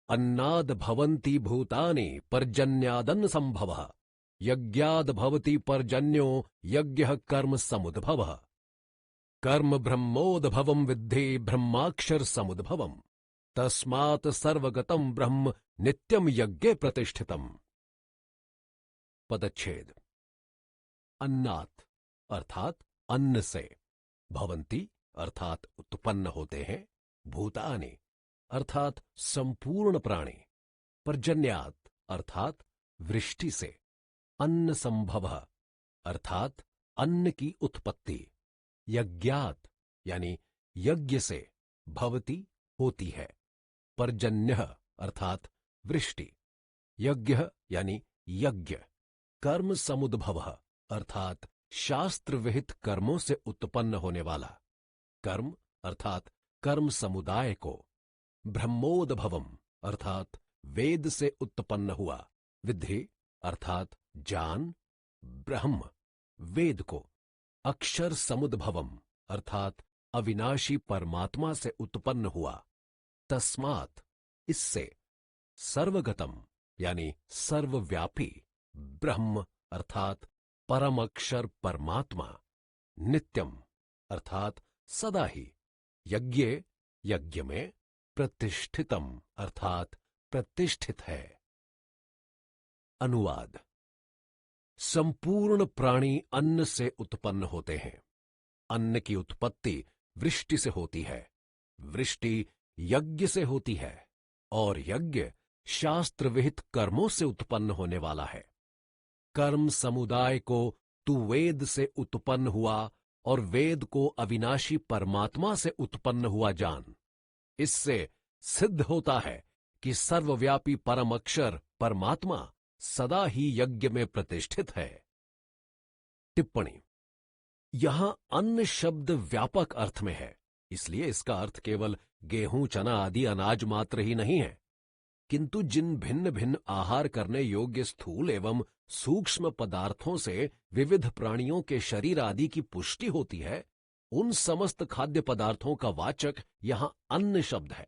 अन्नाद भवन्ति भूतानि पर्जन्यादन्न संभवः। यज्ञाद भवति पर्जन्यो यज्ञः कर्म समुद्भवः। कर्म ब्रह्मोद्भवं विद्धि ब्रह्माक्षर समुद्भवम्। तस्मात् सर्वगतं ब्रह्म नित्यं यज्ञे प्रतिष्ठितम्। पदच्छेद। अन्नात् अर्थात अन्न से, भवन्ति अर्थात उत्पन्न होते हैं, भूतानि अर्थात संपूर्ण प्राणी, पर्जन्यात् अर्थात वृष्टि से, अन्न संभवः अर्थात अन्न की उत्पत्ति, यज्ञात् यानी यज्ञ से, भवति होती है, पर्जन्यः अर्थात वृष्टि, यज्ञः यानी यज्ञ, कर्म समुद्भवः अर्थात शास्त्र विहित कर्मों से उत्पन्न होने वाला, कर्म अर्थात कर्म समुदाय को, ब्रह्मोद्भवम अर्थात वेद से उत्पन्न हुआ, विद्धि अर्थात जान, ब्रह्म वेद को, अक्षर समुद्भवम अर्थात अविनाशी परमात्मा से उत्पन्न हुआ, तस्मात् इससे, सर्वगतम यानी सर्वव्यापी, ब्रह्म अर्थात परम अक्षर परमात्मा, नित्यम अर्थात सदा ही, यज्ञे यज्ञ में, प्रतिष्ठितम अर्थात प्रतिष्ठित है। अनुवाद। संपूर्ण प्राणी अन्न से उत्पन्न होते हैं। अन्न की उत्पत्ति वृष्टि से होती है, वृष्टि यज्ञ से होती है, और यज्ञ शास्त्र विहित कर्मों से उत्पन्न होने वाला है। कर्म समुदाय को तू वेद से उत्पन्न हुआ और वेद को अविनाशी परमात्मा से उत्पन्न हुआ जान। इससे सिद्ध होता है कि सर्वव्यापी परम अक्षर परमात्मा सदा ही यज्ञ में प्रतिष्ठित है। टिप्पणी। यहां अन्न शब्द व्यापक अर्थ में है, इसलिए इसका अर्थ केवल गेहूं, चना आदि अनाज मात्र ही नहीं है, किंतु जिन भिन्न भिन्न आहार करने योग्य स्थूल एवं सूक्ष्म पदार्थों से विविध प्राणियों के शरीर आदि की पुष्टि होती है, उन समस्त खाद्य पदार्थों का वाचक यहां अन्न शब्द है।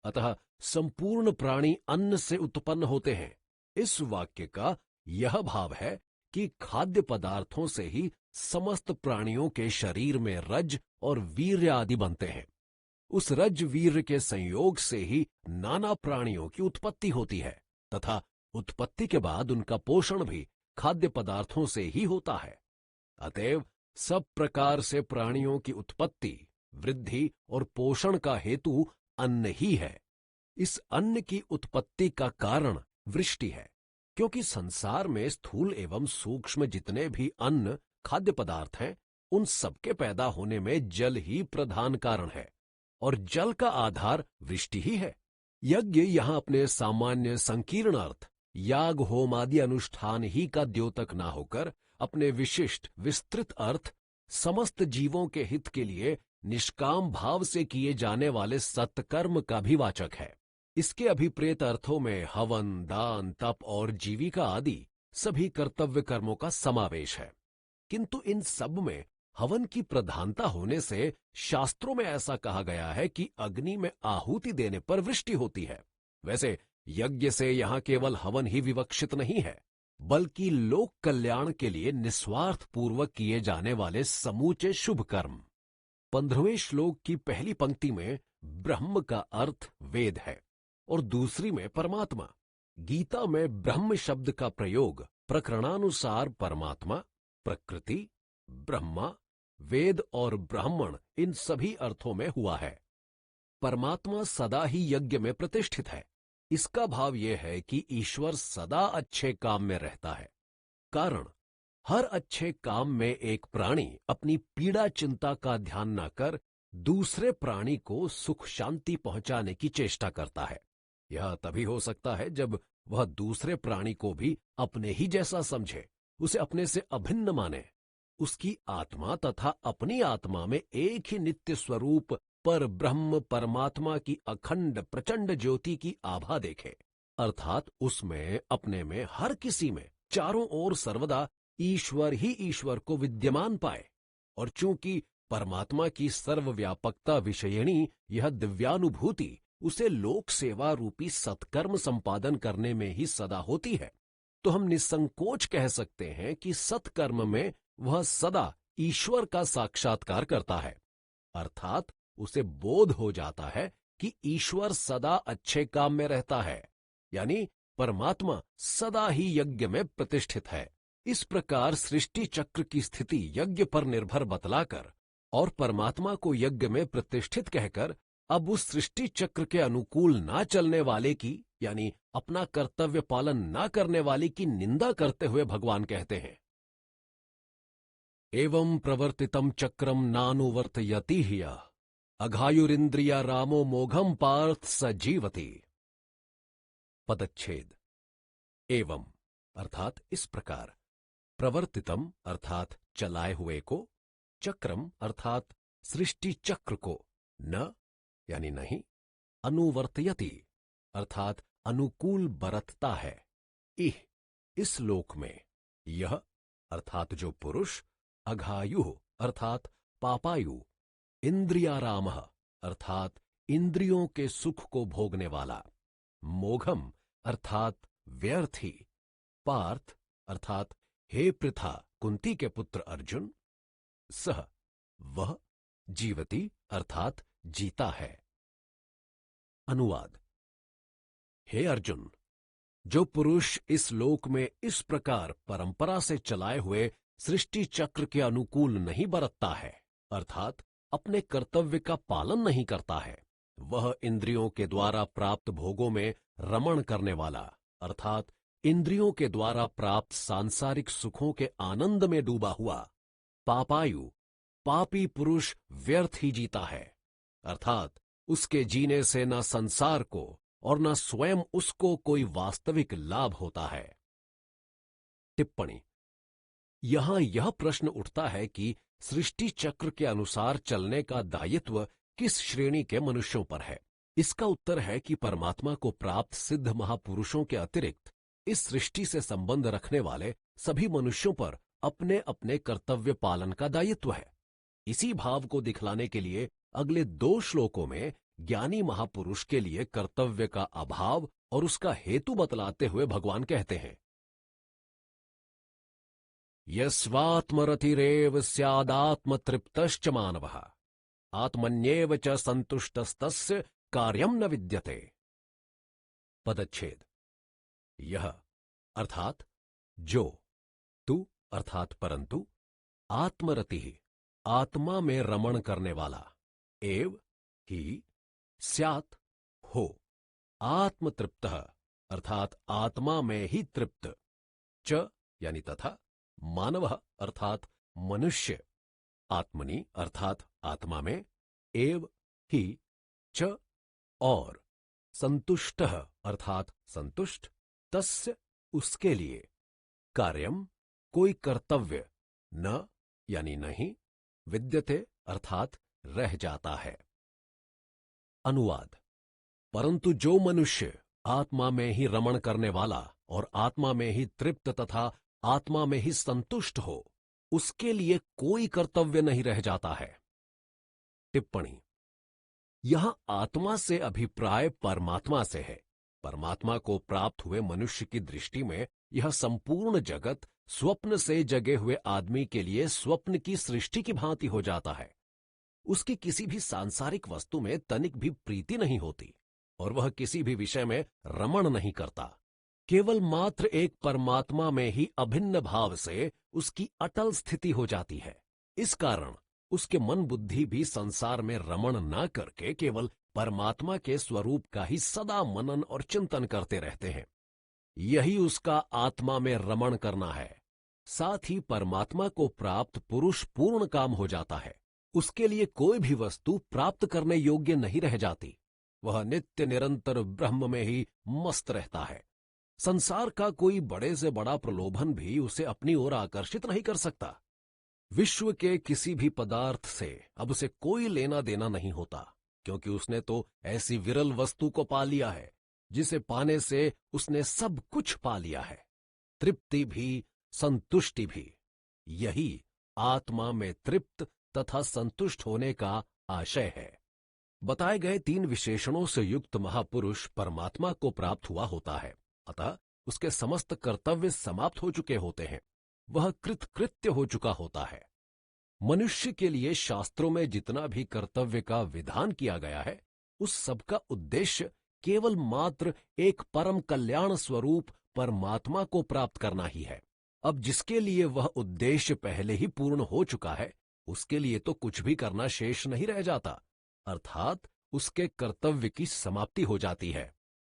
अतः संपूर्ण प्राणी अन्न से उत्पन्न होते हैं। इस वाक्य का यह भाव है कि खाद्य पदार्थों से ही समस्त प्राणियों के शरीर में रज और वीर्य आदि बनते हैं। उस रज वीर्य के संयोग से ही नाना प्राणियों की उत्पत्ति होती है तथा उत्पत्ति के बाद उनका पोषण भी खाद्य पदार्थों से ही होता है। अतएव सब प्रकार से प्राणियों की उत्पत्ति, वृद्धि और पोषण का हेतु अन्न ही है। इस अन्न की उत्पत्ति का कारण वृष्टि है, क्योंकि संसार में स्थूल एवं सूक्ष्म जितने भी अन्न खाद्य पदार्थ हैं, उन सबके पैदा होने में जल ही प्रधान कारण है और जल का आधार वृष्टि ही है। यज्ञ यहां अपने सामान्य संकीर्ण अर्थ याग होम आदि अनुष्ठान ही का द्योतक ना होकर अपने विशिष्ट विस्तृत अर्थ समस्त जीवों के हित के लिए निष्काम भाव से किए जाने वाले सत्कर्म का भी वाचक है। इसके अभिप्रेत अर्थों में हवन, दान, तप और जीविका आदि सभी कर्तव्य कर्मों का समावेश है, किंतु इन सब में हवन की प्रधानता होने से शास्त्रों में ऐसा कहा गया है कि अग्नि में आहुति देने पर वृष्टि होती है। वैसे यज्ञ से यहां केवल हवन ही विवक्षित नहीं है, बल्कि लोक कल्याण के लिए निस्वार्थ पूर्वक किए जाने वाले समूचे शुभ कर्म। 15वें श्लोक की पहली पंक्ति में ब्रह्म का अर्थ वेद है और दूसरी में परमात्मा। गीता में ब्रह्म शब्द का प्रयोग प्रकरणानुसार परमात्मा, प्रकृति, ब्रह्मा, वेद और ब्राह्मण इन सभी अर्थों में हुआ है। परमात्मा सदा ही यज्ञ में प्रतिष्ठित है। इसका भाव यह है कि ईश्वर सदा अच्छे काम में रहता है। कारण, हर अच्छे काम में एक प्राणी अपनी पीड़ा चिंता का ध्यान न कर दूसरे प्राणी को सुख शांति पहुंचाने की चेष्टा करता है। यह तभी हो सकता है जब वह दूसरे प्राणी को भी अपने ही जैसा समझे, उसे अपने से अभिन्न माने, उसकी आत्मा तथा अपनी आत्मा में एक ही नित्य स्वरूप पर ब्रह्म परमात्मा की अखंड प्रचंड ज्योति की आभा देखे, अर्थात उसमें, अपने में, हर किसी में, चारों ओर सर्वदा ईश्वर ही ईश्वर को विद्यमान पाए। और चूंकि परमात्मा की सर्वव्यापकता विषयिणी यह दिव्यानुभूति उसे लोक सेवा रूपी सत्कर्म संपादन करने में ही सदा होती है, तो हम निसंकोच कह सकते हैं कि सत्कर्म में वह सदा ईश्वर का साक्षात्कार करता है। अर्थात उसे बोध हो जाता है कि ईश्वर सदा अच्छे काम में रहता है, यानी परमात्मा सदा ही यज्ञ में प्रतिष्ठित है। इस प्रकार सृष्टि चक्र की स्थिति यज्ञ पर निर्भर बतलाकर और परमात्मा को यज्ञ में प्रतिष्ठित कहकर अब उस सृष्टि चक्र के अनुकूल ना चलने वाले की, यानी अपना कर्तव्य पालन ना करने वाले की निंदा करते हुए भगवान कहते हैं, एवं प्रवर्तितम चक्रम नानुवर्तयति ह्य अघायुरिंद्रिया रामो मोघम पार्थ स जीवति। पदच्छेद। एवं अर्थात इस प्रकार, प्रवर्तितम अर्थात चलाए हुए को, चक्रम अर्थात सृष्टि चक्र को, न यानी नहीं, अनुवर्तयति अर्थात अनुकूल बरतता है, इह इस लोक में, यह अर्थात जो पुरुष, अघायु अर्थात पापायु, इंद्रियारामः अर्थात इंद्रियों के सुख को भोगने वाला, मोघम अर्थात व्यर्थी, पार्थ अर्थात हे पृथा कुंती के पुत्र अर्जुन, सह वह, जीवति अर्थात जीता है। अनुवाद। हे अर्जुन, जो पुरुष इस लोक में इस प्रकार परंपरा से चलाए हुए सृष्टि चक्र के अनुकूल नहीं बरतता है, अर्थात अपने कर्तव्य का पालन नहीं करता है, वह इंद्रियों के द्वारा प्राप्त भोगों में रमण करने वाला, अर्थात इंद्रियों के द्वारा प्राप्त सांसारिक सुखों के आनंद में डूबा हुआ पापायु, पापी पुरुष व्यर्थ ही जीता है, अर्थात उसके जीने से न संसार को और न स्वयं उसको कोई वास्तविक लाभ होता है। टिप्पणी। यहां यह प्रश्न उठता है कि सृष्टि चक्र के अनुसार चलने का दायित्व किस श्रेणी के मनुष्यों पर है। इसका उत्तर है कि परमात्मा को प्राप्त सिद्ध महापुरुषों के अतिरिक्त इस सृष्टि से संबंध रखने वाले सभी मनुष्यों पर अपने अपने कर्तव्य पालन का दायित्व है। इसी भाव को दिखलाने के लिए अगले 2 श्लोकों में ज्ञानी महापुरुष के लिए कर्तव्य का अभाव और उसका हेतु बतलाते हुए भगवान कहते हैं, यस्वात्मरतिरेव स्यादात्मतृप्तश्च मानवः आत्मन्येव च संतुष्टस्तस्य कार्यं न विद्यते। पदच्छेद। यह अर्थात जो, तू अर्थात परंतु, आत्मरति आत्मा में रमण करने वाला, एव ही, स्यात् हो, आत्मतृप्तः अर्थात आत्मा में ही तृप्त, च यानी तथा, मानवः अर्थात मनुष्य, आत्मनि अर्थात आत्मा में, एव ही, च और, संतुष्टः अर्थात संतुष्ट, तस्य उसके लिए, कार्यम कोई कर्तव्य, न यानी नहीं, विद्यते अर्थात रह जाता है। अनुवाद। परंतु जो मनुष्य आत्मा में ही रमण करने वाला और आत्मा में ही तृप्त तथा आत्मा में ही संतुष्ट हो, उसके लिए कोई कर्तव्य नहीं रह जाता है। टिप्पणी। यहां आत्मा से अभिप्राय परमात्मा से है। परमात्मा को प्राप्त हुए मनुष्य की दृष्टि में यह संपूर्ण जगत स्वप्न से जगे हुए आदमी के लिए स्वप्न की सृष्टि की भांति हो जाता है। उसकी किसी भी सांसारिक वस्तु में तनिक भी प्रीति नहीं होती और वह किसी भी विषय में रमण नहीं करता। केवल मात्र एक परमात्मा में ही अभिन्न भाव से उसकी अटल स्थिति हो जाती है। इस कारण उसके मन बुद्धि भी संसार में रमण न करके केवल परमात्मा के स्वरूप का ही सदा मनन और चिंतन करते रहते हैं। यही उसका आत्मा में रमण करना है। साथ ही परमात्मा को प्राप्त पुरुष पूर्ण काम हो जाता है। उसके लिए कोई भी वस्तु प्राप्त करने योग्य नहीं रह जाती। वह नित्य निरंतर ब्रह्म में ही मस्त रहता है। संसार का कोई बड़े से बड़ा प्रलोभन भी उसे अपनी ओर आकर्षित नहीं कर सकता। विश्व के किसी भी पदार्थ से अब उसे कोई लेना देना नहीं होता, क्योंकि उसने तो ऐसी विरल वस्तु को पा लिया है जिसे पाने से उसने सब कुछ पा लिया है, तृप्ति भी संतुष्टि भी। यही आत्मा में तृप्त तथा संतुष्ट होने का आशय है। बताए गए 3 विशेषणों से युक्त महापुरुष परमात्मा को प्राप्त हुआ होता है, अतः उसके समस्त कर्तव्य समाप्त हो चुके होते हैं, वह कृतकृत्य हो चुका होता है। मनुष्य के लिए शास्त्रों में जितना भी कर्तव्य का विधान किया गया है, उस सबका उद्देश्य केवल मात्र एक परम कल्याण स्वरूप परमात्मा को प्राप्त करना ही है। अब जिसके लिए वह उद्देश्य पहले ही पूर्ण हो चुका है, उसके लिए तो कुछ भी करना शेष नहीं रह जाता, अर्थात उसके कर्तव्य की समाप्ति हो जाती है।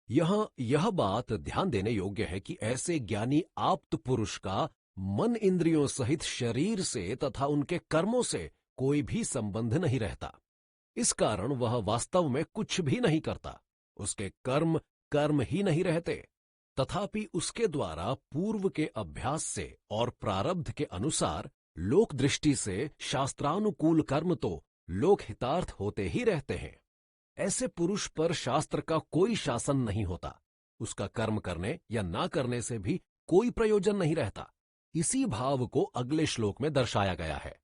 यहां यह बात ध्यान देने योग्य है कि ऐसे ज्ञानी आप्त पुरुष का मन इंद्रियों सहित शरीर से तथा उनके कर्मों से कोई भी संबंध नहीं रहता। इस कारण वह वास्तव में कुछ भी नहीं करता, उसके कर्म कर्म ही नहीं रहते। तथापि उसके द्वारा पूर्व के अभ्यास से और प्रारब्ध के अनुसार लोक दृष्टि से शास्त्रानुकूल कर्म तो लोक हितार्थ होते ही रहते हैं। ऐसे पुरुष पर शास्त्र का कोई शासन नहीं होता, उसका कर्म करने या ना करने से भी कोई प्रयोजन नहीं रहता। इसी भाव को अगले श्लोक में दर्शाया गया है।